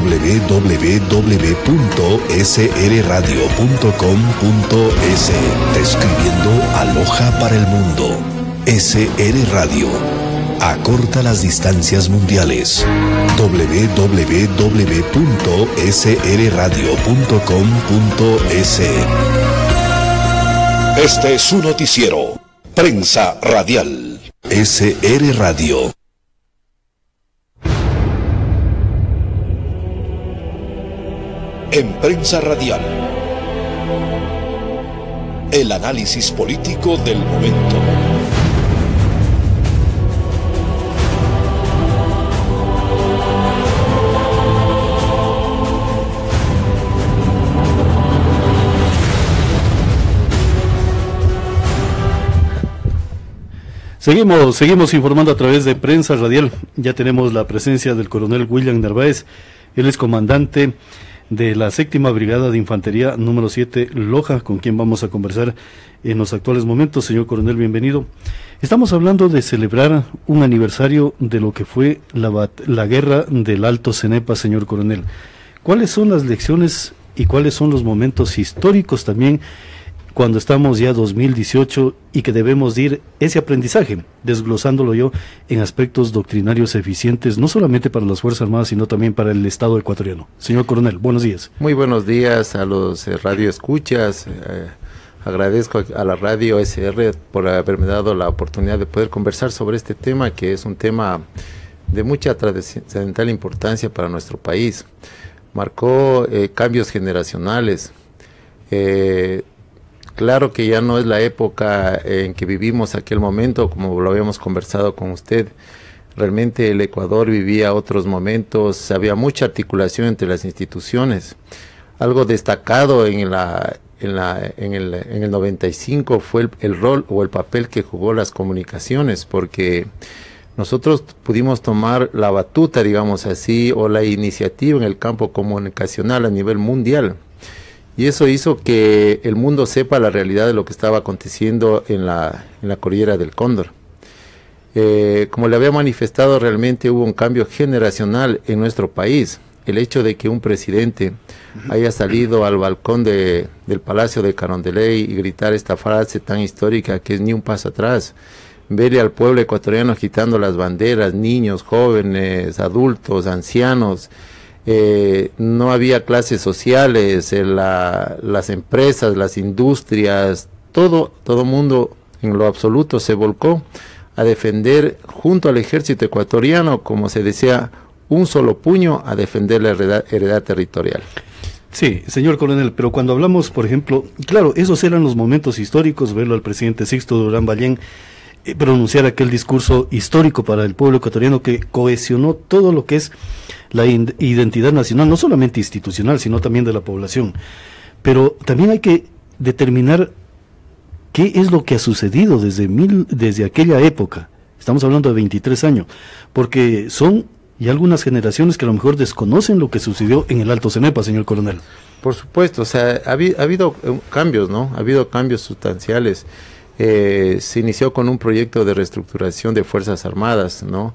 www.srradio.com.es. Describiendo Aloha para el mundo. SR Radio. Acorta las distancias mundiales. www.srradio.com.es. Este es su noticiero. Prensa Radial. SR Radio. En Prensa Radial, el análisis político del momento. Seguimos informando a través de Prensa Radial. Ya tenemos la presencia del coronel William Narváez. Él es comandante de la 7ª Brigada de Infantería número 7 Loja, con quien vamos a conversar en los actuales momentos. Señor coronel, bienvenido. Estamos hablando de celebrar un aniversario de lo que fue la guerra del Alto Cenepa, señor coronel. ¿Cuáles son las lecciones y cuáles son los momentos históricos también cuando estamos ya 2018 y que debemos ir ese aprendizaje, desglosándolo yo en aspectos doctrinarios eficientes, no solamente para las Fuerzas Armadas, sino también para el Estado ecuatoriano? Señor coronel, buenos días. Muy buenos días a los radioescuchas. Agradezco a la radio SR por haberme dado la oportunidad de poder conversar sobre este tema, que es un tema de mucha trascendental importancia para nuestro país. Marcó cambios generacionales. Claro que ya no es la época en que vivimos aquel momento, como lo habíamos conversado con usted. Realmente el Ecuador vivía otros momentos, había mucha articulación entre las instituciones. Algo destacado en el 95 fue el rol o el papel que jugó las comunicaciones, porque nosotros pudimos tomar la batuta, digamos así, o la iniciativa en el campo comunicacional a nivel mundial. Y eso hizo que el mundo sepa la realidad de lo que estaba aconteciendo en la cordillera del Cóndor. Como le había manifestado, realmente hubo un cambio generacional en nuestro país. El hecho de que un presidente haya salido al balcón del Palacio de Carondelet y gritar esta frase tan histórica que es ni un paso atrás, verle al pueblo ecuatoriano agitando las banderas, niños, jóvenes, adultos, ancianos. No había clases sociales, las empresas, las industrias, todo mundo en lo absoluto se volcó a defender junto al ejército ecuatoriano, como se decía, un solo puño a defender la heredad territorial. Sí, señor coronel, pero cuando hablamos, por ejemplo, claro, esos eran los momentos históricos, verlo al presidente Sixto Durán Ballén pronunciar aquel discurso histórico para el pueblo ecuatoriano que cohesionó todo lo que es la identidad nacional, no solamente institucional, sino también de la población. Pero también hay que determinar qué es lo que ha sucedido desde aquella época. Estamos hablando de 23 años, porque son ya algunas generaciones que a lo mejor desconocen lo que sucedió en el Alto Cenepa, señor coronel. Por supuesto, o sea, ha habido cambios, ¿no? Ha habido cambios sustanciales. Se inició con un proyecto de reestructuración de Fuerzas Armadas, ¿no?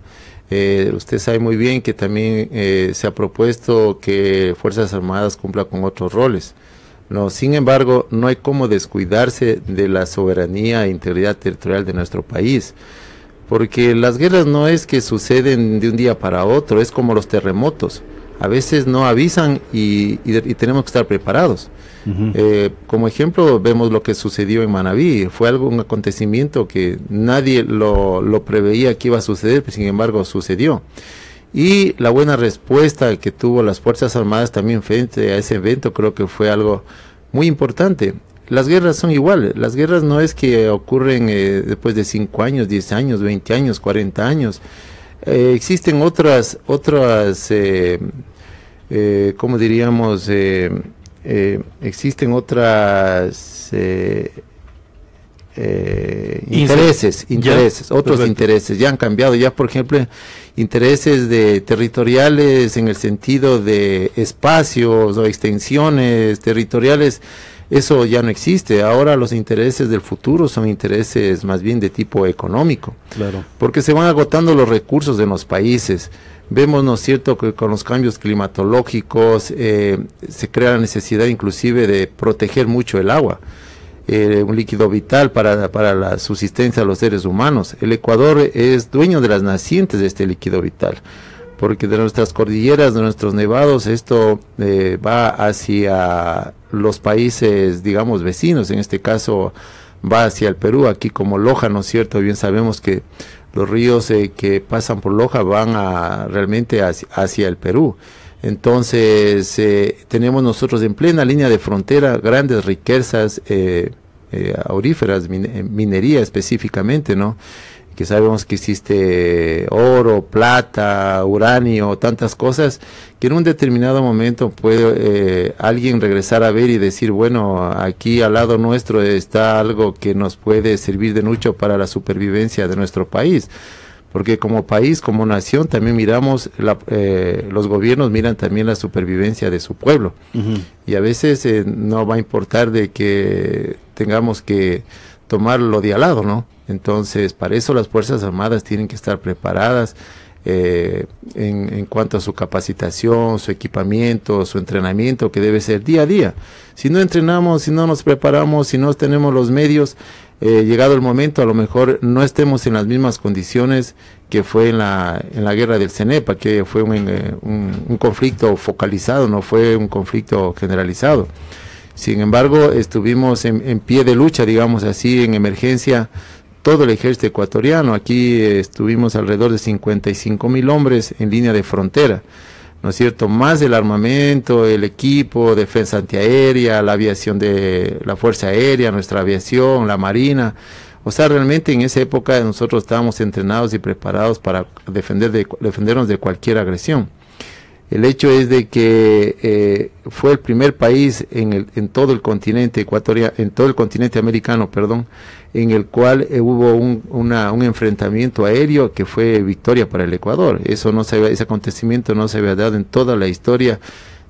Usted sabe muy bien que también se ha propuesto que Fuerzas Armadas cumpla con otros roles, ¿no? Sin embargo, no hay cómo descuidarse de la soberanía e integridad territorial de nuestro país, porque las guerras no es que suceden de un día para otro, es como los terremotos. A veces no avisan y tenemos que estar preparados. Como ejemplo, vemos lo que sucedió en Manabí. Fue un acontecimiento que nadie lo preveía que iba a suceder, pero sin embargo sucedió. Y la buena respuesta que tuvo las Fuerzas Armadas también frente a ese evento creo que fue algo muy importante. Las guerras son iguales. Las guerras no es que ocurren después de 5 años, 10 años, 20 años, 40 años. Existen otras ¿cómo diríamos? Existen otras intereses, otros perfecto. Intereses, ya han cambiado, ya por ejemplo, intereses territoriales en el sentido de espacios o extensiones territoriales, eso ya no existe. Ahora los intereses del futuro son intereses más bien de tipo económico, claro, porque se van agotando los recursos de los países. Vemos, ¿no es cierto?, que con los cambios climatológicos se crea la necesidad inclusive de proteger mucho el agua, un líquido vital para la subsistencia de los seres humanos. El Ecuador es dueño de las nacientes de este líquido vital, porque de nuestras cordilleras, de nuestros nevados, esto va hacia los países, digamos, vecinos. En este caso va hacia el Perú, aquí como Loja, ¿no es cierto? Bien sabemos que los ríos que pasan por Loja van realmente hacia el Perú. Entonces tenemos nosotros en plena línea de frontera grandes riquezas auríferas, minería específicamente, ¿no? Que sabemos que existe oro, plata, uranio, tantas cosas, que en un determinado momento puede alguien regresar a ver y decir, bueno, aquí al lado nuestro está algo que nos puede servir de mucho para la supervivencia de nuestro país, porque como país, como nación, también miramos, los gobiernos miran también la supervivencia de su pueblo, y a veces no va a importar de que tengamos que tomar lo de al lado, ¿no? Entonces, para eso las Fuerzas Armadas tienen que estar preparadas en cuanto a su capacitación, su equipamiento, su entrenamiento, que debe ser día a día. Si no entrenamos, si no nos preparamos, si no tenemos los medios, llegado el momento, a lo mejor no estemos en las mismas condiciones que fue en la guerra del Cenepa, que fue un conflicto focalizado, no fue un conflicto generalizado. Sin embargo, estuvimos en pie de lucha, digamos así, en emergencia, todo el ejército ecuatoriano. Aquí estuvimos alrededor de 55,000 hombres en línea de frontera, ¿no es cierto? Más el armamento, el equipo, defensa antiaérea, la aviación de la Fuerza Aérea, nuestra aviación, la Marina. O sea, realmente en esa época nosotros estábamos entrenados y preparados para defendernos de cualquier agresión. El hecho es de que fue el primer país en todo el continente ecuatoriano, en todo el continente americano, perdón, en el cual hubo un enfrentamiento aéreo que fue victoria para el Ecuador. Ese acontecimiento no se había dado en toda la historia,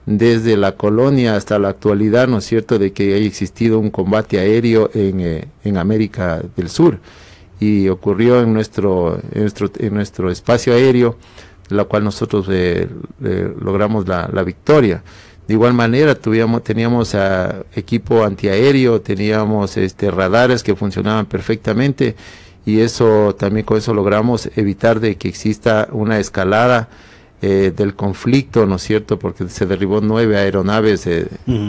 desde la colonia hasta la actualidad, ¿no es cierto?, de que haya existido un combate aéreo en América del Sur, y ocurrió en nuestro espacio aéreo, la cual nosotros logramos la victoria. De igual manera teníamos equipo antiaéreo, teníamos radares que funcionaban perfectamente, y eso también, con eso logramos evitar de que exista una escalada del conflicto, ¿no es cierto?, porque se derribó 9 aeronaves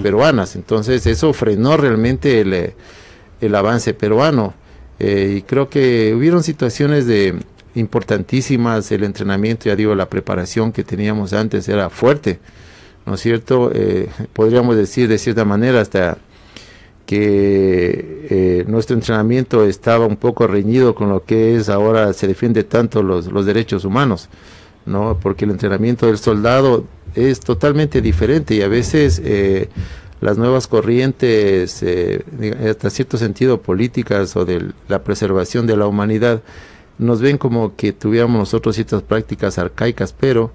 peruanas. Entonces eso frenó realmente el avance peruano, y creo que hubieron situaciones importantísimas. El entrenamiento, ya digo, la preparación que teníamos antes era fuerte, ¿no es cierto? Podríamos decir de cierta manera hasta que nuestro entrenamiento estaba un poco reñido con lo que es ahora se defiende tanto los derechos humanos, ¿no? Porque el entrenamiento del soldado es totalmente diferente, y a veces las nuevas corrientes, hasta cierto sentido políticas o de la preservación de la humanidad, nos ven como que tuviéramos nosotros ciertas prácticas arcaicas, pero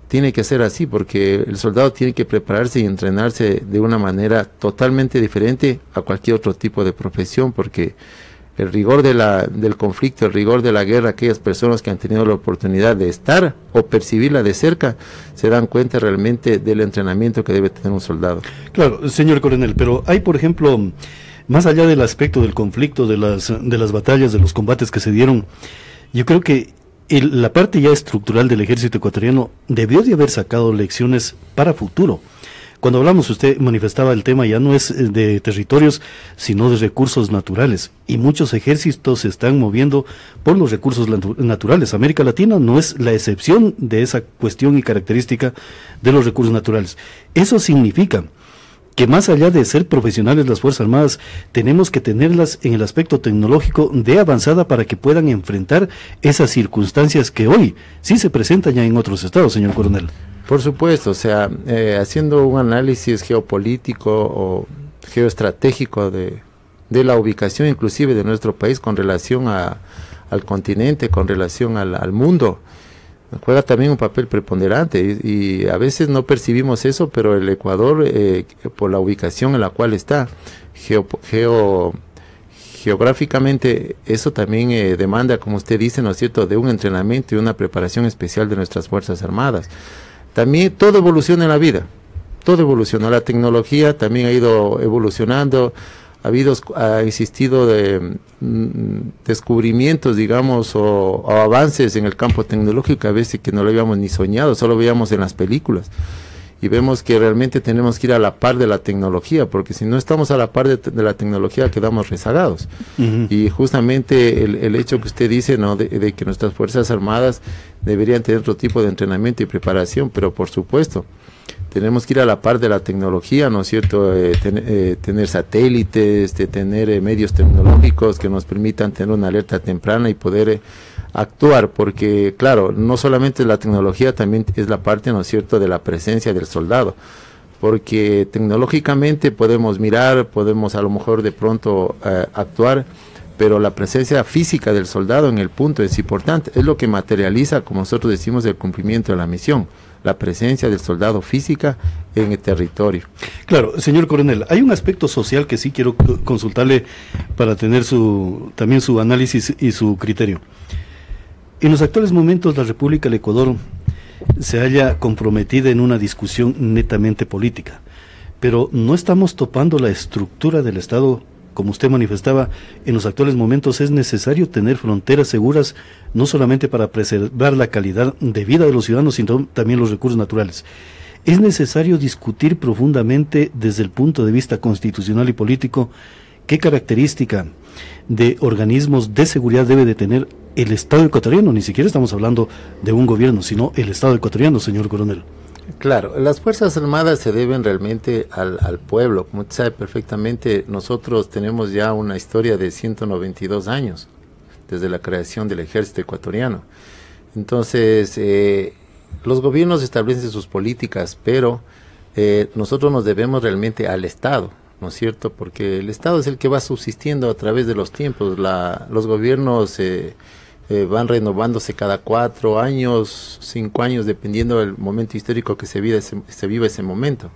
tiene que ser así, porque el soldado tiene que prepararse y entrenarse de una manera totalmente diferente a cualquier otro tipo de profesión, porque el rigor del conflicto, el rigor de la guerra, aquellas personas que han tenido la oportunidad de estar o percibirla de cerca, se dan cuenta realmente del entrenamiento que debe tener un soldado. Claro, señor coronel, pero hay, por ejemplo, más allá del aspecto del conflicto, de las batallas, de los combates que se dieron, yo creo que la parte ya estructural del ejército ecuatoriano debió de haber sacado lecciones para futuro. Cuando hablamos, usted manifestaba el tema, ya no es de territorios, sino de recursos naturales. Y muchos ejércitos se están moviendo por los recursos naturales. América Latina no es la excepción de esa cuestión y característica de los recursos naturales. Eso significa que más allá de ser profesionales las Fuerzas Armadas, tenemos que tenerlas en el aspecto tecnológico de avanzada para que puedan enfrentar esas circunstancias que hoy sí se presentan ya en otros estados, señor coronel. Por supuesto, o sea, haciendo un análisis geopolítico o geoestratégico de la ubicación inclusive de nuestro país con relación al continente, con relación al mundo, juega también un papel preponderante, y a veces no percibimos eso, pero el Ecuador, por la ubicación en la cual está, geográficamente eso también demanda, como usted dice, ¿no es cierto?, de un entrenamiento y una preparación especial de nuestras Fuerzas Armadas. También todo evoluciona en la vida, todo evoluciona, la tecnología también ha ido evolucionando, ha existido descubrimientos, digamos, o avances en el campo tecnológico a veces que no lo habíamos ni soñado, solo veíamos en las películas. Y vemos que realmente tenemos que ir a la par de la tecnología, porque si no estamos a la par de la tecnología quedamos rezagados. Y justamente el hecho que usted dice, ¿no?, de que nuestras Fuerzas Armadas deberían tener otro tipo de entrenamiento y preparación, pero por supuesto, tenemos que ir a la par de la tecnología, ¿no es cierto?, tener satélites, tener medios tecnológicos que nos permitan tener una alerta temprana y poder actuar, porque claro, no solamente la tecnología, también es la parte, ¿no es cierto?, de la presencia del soldado, porque tecnológicamente podemos mirar, podemos a lo mejor de pronto actuar, pero la presencia física del soldado en el punto es importante, es lo que materializa, como nosotros decimos, el cumplimiento de la misión, la presencia del soldado física en el territorio. Claro, señor coronel, hay un aspecto social que sí quiero consultarle para tener también su análisis y su criterio. En los actuales momentos la República del Ecuador se halla comprometida en una discusión netamente política, pero no estamos topando la estructura del Estado. Como usted manifestaba, en los actuales momentos es necesario tener fronteras seguras, no solamente para preservar la calidad de vida de los ciudadanos, sino también los recursos naturales. Es necesario discutir profundamente desde el punto de vista constitucional y político qué característica de organismos de seguridad debe de tener el Estado ecuatoriano. Ni siquiera estamos hablando de un gobierno, sino el Estado ecuatoriano, señor coronel. Claro, las Fuerzas Armadas se deben realmente al pueblo. Como usted sabe perfectamente, nosotros tenemos ya una historia de 192 años desde la creación del ejército ecuatoriano. Entonces, los gobiernos establecen sus políticas, pero nosotros nos debemos realmente al Estado, ¿no es cierto? Porque el Estado es el que va subsistiendo a través de los tiempos. Los gobiernos van renovándose cada 4 años, 5 años, dependiendo del momento histórico que se viva ese momento.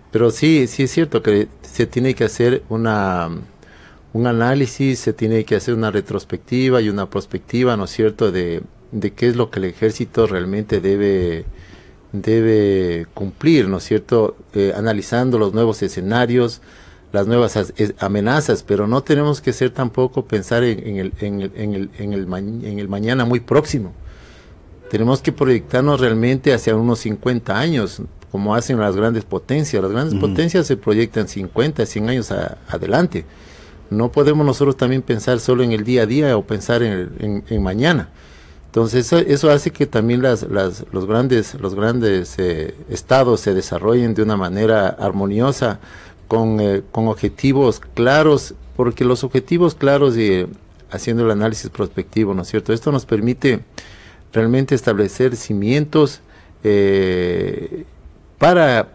Pero sí es cierto que se tiene que hacer un análisis, se tiene que hacer una retrospectiva y una prospectiva, ¿no es cierto?, de qué es lo que el ejército realmente debe cumplir, ¿no es cierto?, analizando los nuevos escenarios, las nuevas amenazas, pero no tenemos que ser tampoco pensar en el mañana muy próximo. Tenemos que proyectarnos realmente hacia unos 50 años, como hacen las grandes potencias. Las grandes potencias se proyectan 50, 100 años adelante. No podemos nosotros también pensar solo en el día a día o pensar en mañana. Entonces eso hace que también los grandes estados se desarrollen de una manera armoniosa, con objetivos claros, porque los objetivos claros y haciendo el análisis prospectivo, ¿no es cierto? Esto nos permite realmente establecer cimientos para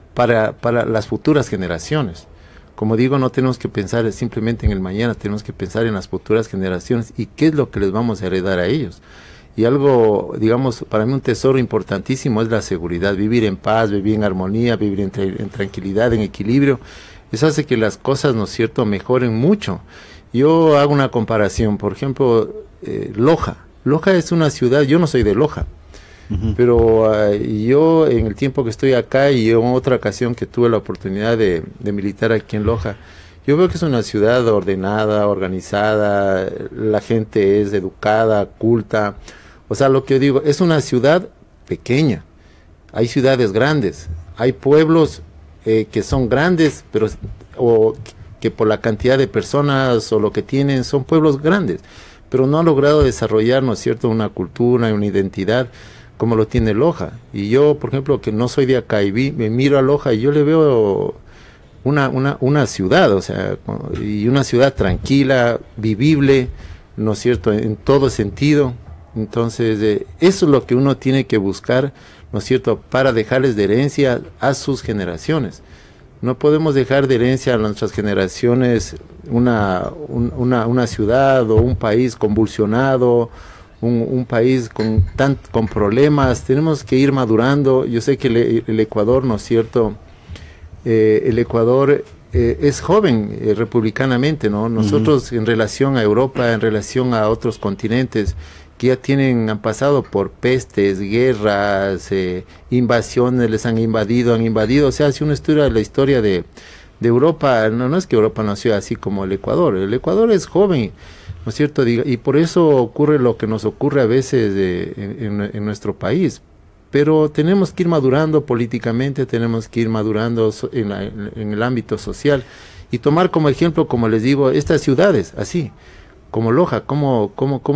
las futuras generaciones. Como digo, no tenemos que pensar simplemente en el mañana, tenemos que pensar en las futuras generaciones y qué es lo que les vamos a heredar a ellos. Y algo, digamos, para mí un tesoro importantísimo es la seguridad, vivir en paz, vivir en armonía, vivir en tranquilidad, en equilibrio. Eso hace que las cosas, ¿no es cierto?, mejoren mucho. Yo hago una comparación, por ejemplo, Loja. Loja es una ciudad, yo no soy de Loja, pero yo en el tiempo que estoy acá y en otra ocasión que tuve la oportunidad de militar aquí en Loja, yo veo que es una ciudad ordenada, organizada, la gente es educada, culta. O sea, lo que yo digo, es una ciudad pequeña. Hay ciudades grandes, hay pueblos que son grandes, pero que por la cantidad de personas o lo que tienen son pueblos grandes, pero no han logrado desarrollar, ¿no es cierto?, una cultura y una identidad como lo tiene Loja. Y yo, por ejemplo, que no soy de acá y me miro a Loja y yo le veo una ciudad, o sea, y una ciudad tranquila, vivible, ¿no es cierto?, en todo sentido. Entonces, eso es lo que uno tiene que buscar, ¿no es cierto?, para dejarles de herencia a sus generaciones. No podemos dejar de herencia a nuestras generaciones una ciudad o un país convulsionado, un país con problemas. Tenemos que ir madurando. Yo sé que el Ecuador, ¿no es cierto?, el Ecuador es joven republicanamente, ¿no? Nosotros en relación a Europa, en relación a otros continentes que ya han pasado por pestes, guerras, invasiones, les han invadido, o sea, si uno estudia la historia de Europa, no es que Europa nació así como el Ecuador es joven, ¿no es cierto? Y por eso ocurre lo que nos ocurre a veces en nuestro país. Pero tenemos que ir madurando políticamente, tenemos que ir madurando en el ámbito social y tomar como ejemplo, como les digo, estas ciudades, así, como Loja, cómo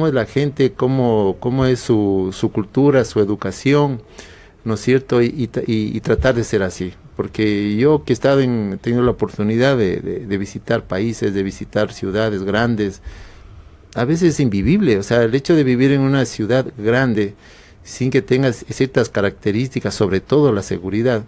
es la gente, cómo es su cultura, su educación, ¿no es cierto? Y tratar de ser así. Porque yo que he tenido la oportunidad de visitar países, de visitar ciudades grandes, a veces es invivible, o sea, el hecho de vivir en una ciudad grande, sin que tengas ciertas características, sobre todo la seguridad,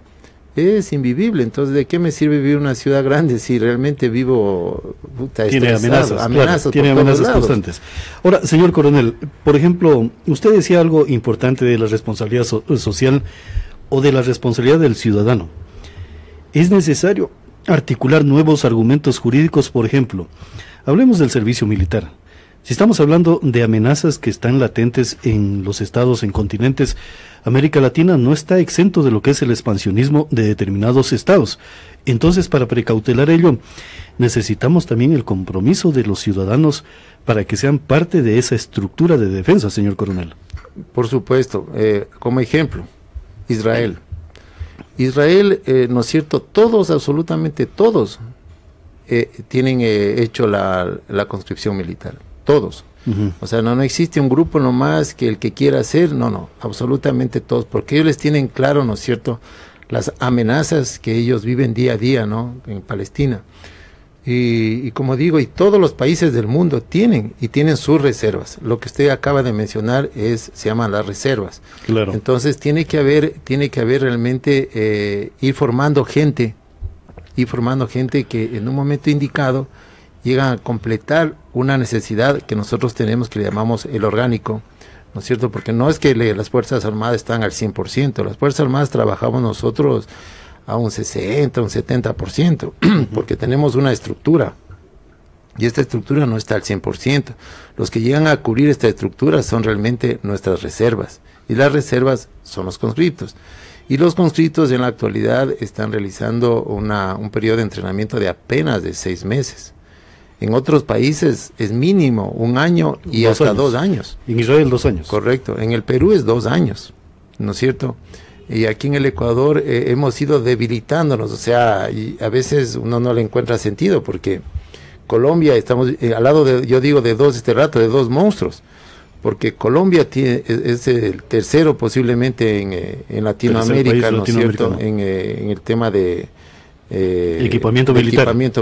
es invivible. Entonces, ¿de qué me sirve vivir en una ciudad grande si realmente vivo tiene amenazas constantes? Ahora, señor coronel, por ejemplo, usted decía algo importante de la responsabilidad social o de la responsabilidad del ciudadano. Es necesario articular nuevos argumentos jurídicos, por ejemplo, hablemos del servicio militar. Si estamos hablando de amenazas que están latentes en los estados, en continentes, América Latina no está exento de lo que es el expansionismo de determinados estados. Entonces, para precautelar ello, necesitamos también el compromiso de los ciudadanos para que sean parte de esa estructura de defensa, señor coronel. Por supuesto, como ejemplo, Israel, ¿no es cierto? Todos, absolutamente todos, tienen hecho la conscripción militar. Todos. O sea, no existe un grupo nomás que el que quiera hacer, no, absolutamente todos, porque ellos les tienen claro, ¿no es cierto?, las amenazas que ellos viven día a día, ¿no?, en Palestina. Y como digo, y todos los países del mundo tienen sus reservas. Lo que usted acaba de mencionar se llaman las reservas. Claro. Entonces tiene que haber realmente ir formando gente que en un momento indicado llegan a completar una necesidad que nosotros tenemos, que le llamamos el orgánico, ¿no es cierto? Porque no es que las Fuerzas Armadas están al 100%, las Fuerzas Armadas trabajamos nosotros a un 60, un 70%, porque tenemos una estructura, y esta estructura no está al 100%. Los que llegan a cubrir esta estructura son realmente nuestras reservas, y las reservas son los conscriptos. Y los conscriptos en la actualidad están realizando un periodo de entrenamiento de apenas de 6 meses. En otros países es mínimo 1 año y hasta 2 años. En Israel 2 años. Correcto. En el Perú es 2 años, ¿no es cierto? Y aquí en el Ecuador hemos ido debilitándonos, o sea, y a veces uno no le encuentra sentido, porque Colombia, estamos al lado de dos monstruos, porque Colombia es el tercero posiblemente en Latinoamérica, ¿no es cierto?, en el tema de equipamiento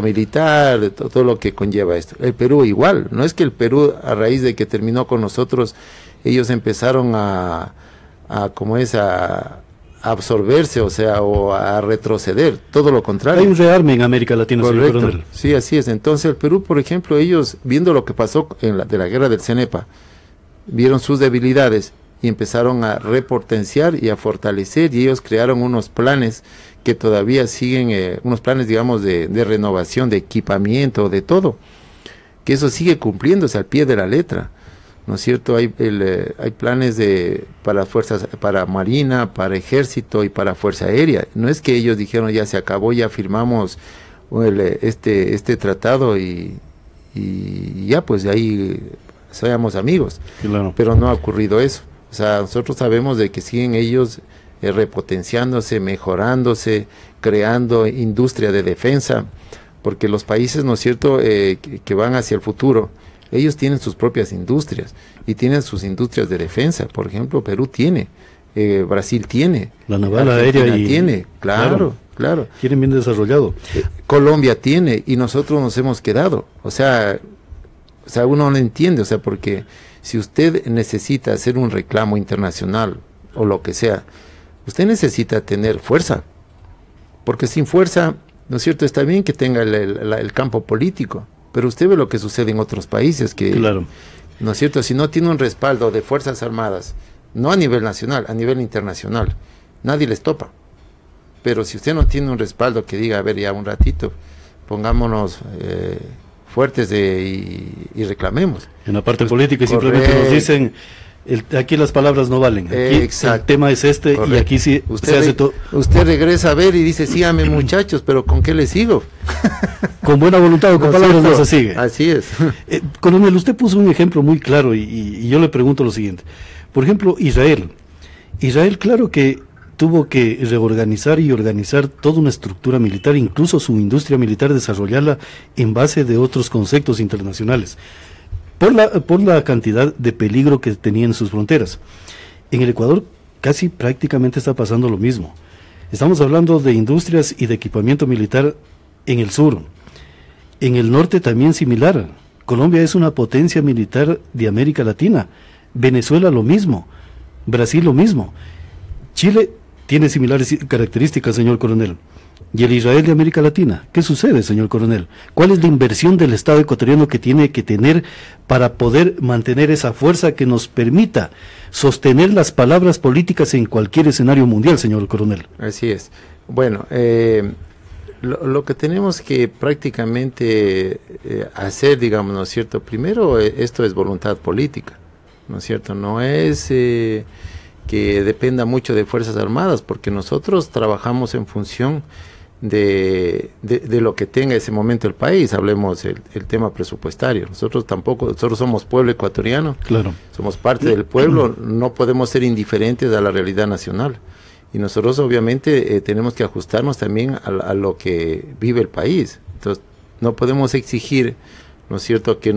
militar, todo lo que conlleva esto. El Perú igual, no es que el Perú, a raíz de que terminó con nosotros, ellos empezaron a absorberse, o a retroceder, todo lo contrario. Hay un rearme en América Latina, señor coronel. Sí, así es. Entonces el Perú, por ejemplo, ellos, viendo lo que pasó de la guerra del CENEPA, vieron sus debilidades y empezaron a repotenciar y a fortalecer, y ellos crearon unos planes que todavía siguen, unos planes, digamos, de renovación, de equipamiento, de todo, que eso sigue cumpliéndose al pie de la letra, ¿no es cierto? Hay planes para Marina, para Ejército y para Fuerza Aérea. No es que ellos dijeron ya se acabó, ya firmamos este tratado y ya pues de ahí seamos amigos. Claro. Pero no ha ocurrido eso. O sea, nosotros sabemos de que siguen ellos repotenciándose, mejorándose, creando industria de defensa, porque los países, ¿no es cierto?, que van hacia el futuro, ellos tienen sus propias industrias y tienen sus industrias de defensa. Por ejemplo, Perú tiene, Brasil tiene, la naval aérea tiene, claro. Tienen bien desarrollado. Colombia tiene, y nosotros nos hemos quedado. O sea, uno no entiende, o sea, porque si usted necesita hacer un reclamo internacional o lo que sea, usted necesita tener fuerza, porque sin fuerza, ¿no es cierto?, está bien que tenga el campo político, pero usted ve lo que sucede en otros países, que, claro, ¿no es cierto?, si no tiene un respaldo de Fuerzas Armadas, no a nivel nacional, a nivel internacional, nadie les topa. Pero si usted no tiene un respaldo que diga, a ver, ya un ratito, pongámonos fuertes y reclamemos. En la parte política simplemente nos dicen, aquí las palabras no valen, aquí el tema es este. Correcto. Y aquí sí se hace todo. Usted regresa a ver y dice, síganme muchachos, pero ¿con qué le sigo? Con buena voluntad o con palabras no se sigue. Así es. Coronel, usted puso un ejemplo muy claro y yo le pregunto lo siguiente. Por ejemplo, Israel, claro que tuvo que reorganizar y organizar toda una estructura militar, incluso su industria militar, desarrollarla en base de otros conceptos internacionales, por la cantidad de peligro que tenía en sus fronteras. En el Ecuador casi prácticamente está pasando lo mismo. Estamos hablando de industrias y de equipamiento militar en el sur. En el norte también similar. Colombia es una potencia militar de América Latina. Venezuela lo mismo. Brasil lo mismo. Chile tiene similares características, señor coronel. ¿Y el Israel de América Latina? ¿Qué sucede, señor coronel? ¿Cuál es la inversión del Estado ecuatoriano que tiene que tener para poder mantener esa fuerza que nos permita sostener las palabras políticas en cualquier escenario mundial, señor coronel? Así es. Bueno, lo que tenemos que prácticamente hacer, digamos, ¿no es cierto? Primero, esto es voluntad política, ¿no es cierto? No es que dependa mucho de Fuerzas Armadas, porque nosotros trabajamos en función de lo que tenga ese momento el país. Hablemos el tema presupuestario. Nosotros somos pueblo ecuatoriano, claro, somos parte del pueblo, no podemos ser indiferentes a la realidad nacional. Y nosotros obviamente tenemos que ajustarnos también a lo que vive el país. Entonces no podemos exigir, ¿no es cierto?, que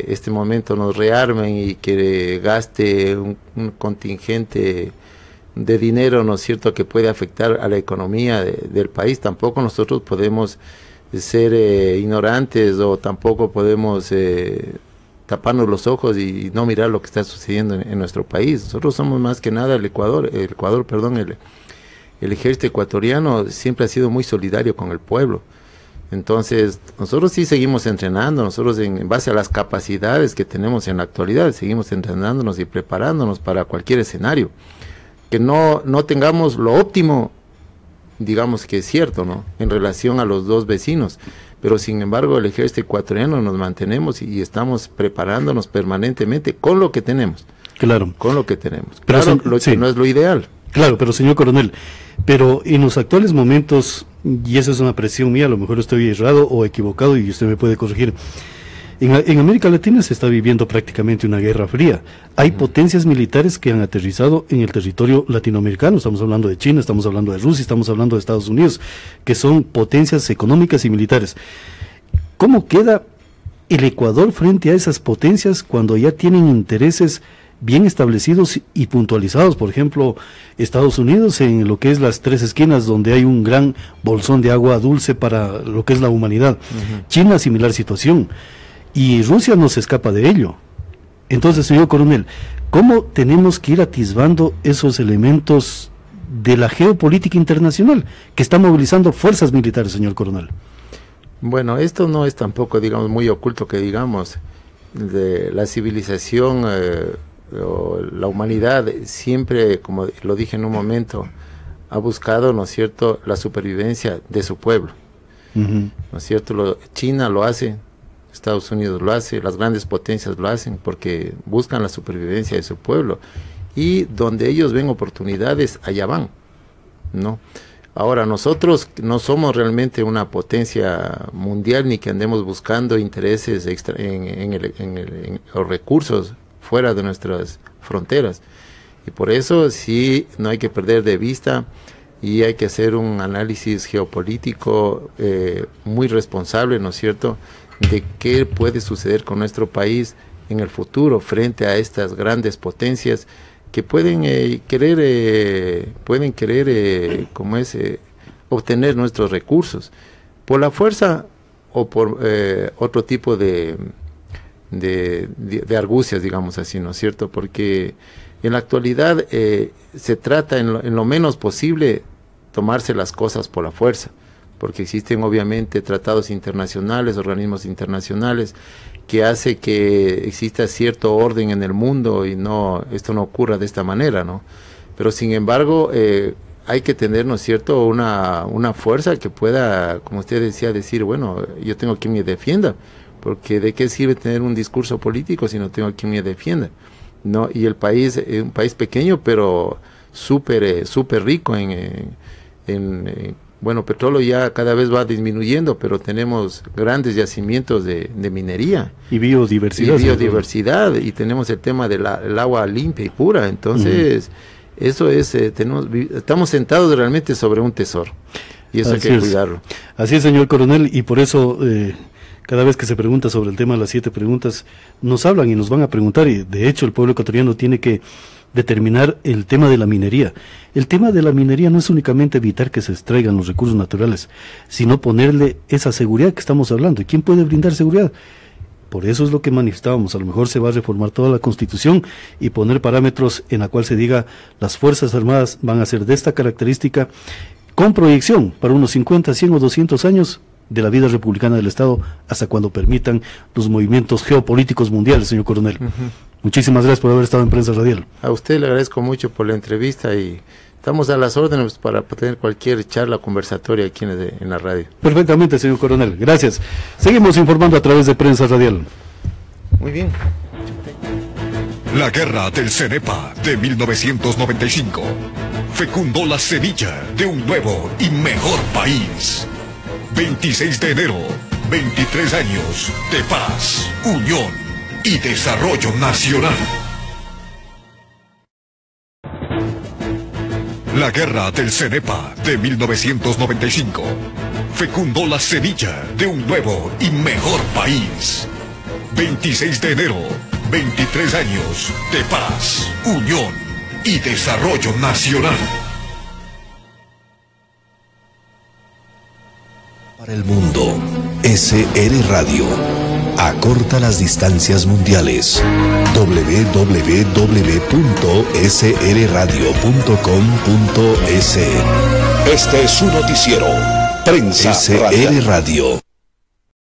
este momento nos rearmen y que gaste un contingente de dinero, ¿no es cierto?, que puede afectar a la economía del país. Tampoco nosotros podemos ser ignorantes, o tampoco podemos taparnos los ojos y no mirar lo que está sucediendo en nuestro país. Nosotros somos más que nada el ejército ecuatoriano siempre ha sido muy solidario con el pueblo. Entonces, nosotros sí seguimos entrenando, nosotros en base a las capacidades que tenemos en la actualidad, seguimos entrenándonos y preparándonos para cualquier escenario. Que no tengamos lo óptimo, digamos que es cierto, ¿no?, en relación a los dos vecinos, pero sin embargo el ejército ecuatoriano nos mantenemos y estamos preparándonos permanentemente con lo que tenemos. Claro. Con lo que tenemos. Pero claro, que no es lo ideal. Claro, pero señor coronel, pero en los actuales momentos, y esa es una presión mía, a lo mejor estoy errado o equivocado y usted me puede corregir, en América Latina se está viviendo prácticamente una guerra fría. Hay potencias militares que han aterrizado en el territorio latinoamericano. Estamos hablando de China, estamos hablando de Rusia, estamos hablando de Estados Unidos, que son potencias económicas y militares. ¿Cómo queda el Ecuador frente a esas potencias cuando ya tienen intereses bien establecidos y puntualizados? Por ejemplo, Estados Unidos en lo que es las tres esquinas, donde hay un gran bolsón de agua dulce para lo que es la humanidad. China, similar situación. Y Rusia no se escapa de ello. Entonces, señor coronel, ¿cómo tenemos que ir atisbando esos elementos de la geopolítica internacional que está movilizando fuerzas militares, señor coronel? Bueno, esto no es tampoco, digamos, muy oculto que digamos. De la civilización o la humanidad siempre, como lo dije en un momento, ha buscado, ¿no es cierto?, la supervivencia de su pueblo. ¿No es cierto? China lo hace, Estados Unidos lo hace, las grandes potencias lo hacen porque buscan la supervivencia de su pueblo, y donde ellos ven oportunidades, allá van, ¿no? Ahora, nosotros no somos realmente una potencia mundial, ni que andemos buscando intereses o recursos fuera de nuestras fronteras, y por eso sí no hay que perder de vista y hay que hacer un análisis geopolítico muy responsable, ¿no es cierto?, de qué puede suceder con nuestro país en el futuro frente a estas grandes potencias que pueden querer obtener nuestros recursos por la fuerza o por otro tipo de argucias, digamos así, ¿no es cierto? Porque en la actualidad se trata en lo menos posible tomarse las cosas por la fuerza, porque existen obviamente tratados internacionales, organismos internacionales, que hace que exista cierto orden en el mundo y esto no ocurra de esta manera, ¿no? Pero sin embargo, hay que tener, ¿no es cierto?, una fuerza que pueda, como usted decía, decir, bueno, yo tengo quien me defienda, porque ¿de qué sirve tener un discurso político si no tengo quien me defienda? ¿No? Y el país es un país pequeño, pero súper rico bueno, petróleo ya cada vez va disminuyendo, pero tenemos grandes yacimientos de minería. Y biodiversidad. Y tenemos el tema del agua limpia y pura. Entonces, eso es, estamos sentados realmente sobre un tesoro. Y eso hay que cuidarlo. Así es, señor coronel, y por eso cada vez que se pregunta sobre el tema de las 7 preguntas, nos hablan y nos van a preguntar, y de hecho el pueblo ecuatoriano tiene que determinar el tema de la minería. El tema de la minería no es únicamente evitar que se extraigan los recursos naturales, sino ponerle esa seguridad que estamos hablando. ¿Y quién puede brindar seguridad? Por eso es lo que manifestábamos. A lo mejor se va a reformar toda la Constitución y poner parámetros en la cual se diga las Fuerzas Armadas van a ser de esta característica, con proyección para unos 50, 100 o 200 años de la vida republicana del Estado, hasta cuando permitan los movimientos geopolíticos mundiales, señor coronel. Muchísimas gracias por haber estado en Prensa Radial. A usted le agradezco mucho por la entrevista y estamos a las órdenes para tener cualquier charla conversatoria aquí en la radio. Perfectamente, señor coronel. Gracias. Seguimos informando a través de Prensa Radial. Muy bien. La guerra del CENEPA de 1995 fecundó la semilla de un nuevo y mejor país. 26 de enero, 23 años de paz, unión y desarrollo nacional. La guerra del CENEPA de 1995 fecundó la semilla de un nuevo y mejor país. 26 de enero, 23 años de paz, unión y desarrollo nacional. Para el mundo, SR Radio. Acorta las distancias mundiales. www.srradio.com.es. Este es su noticiero. Prensa SR Radio.